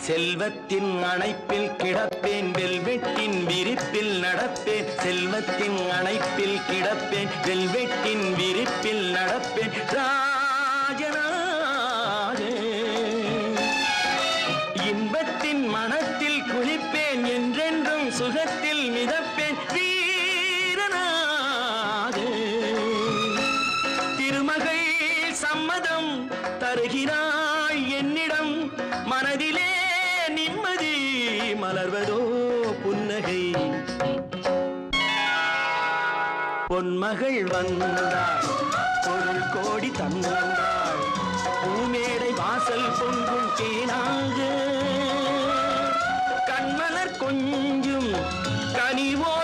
செல்வத்தின் அணைப்பில் கிடப்பேன் வெல்வெட்டின் விரிப்பில் நடப்பேன் செல்வத்தின் அணைப்பில் கிடப்பேன் வெல்வெட்டின் விரிப்பில் நடப்பேன் ராஜனாக இன்பத்தின் மனத்தில் குளிப்பேன் என்றென்றும் சுகத்தில் மிதப்பேன் வீரனாக திருமகள் சம்மதம் தருகிறாய் என்னிடம் மனதிலே நிம்மதி மலர்வதோ புன்னகை பொன்மகள் வந்தாள் பொருள் கோடி தந்தாள் பூமேடை வாசல் பொங்கும் தேனாக கண்மலர் கொஞ்சும் கனிவோ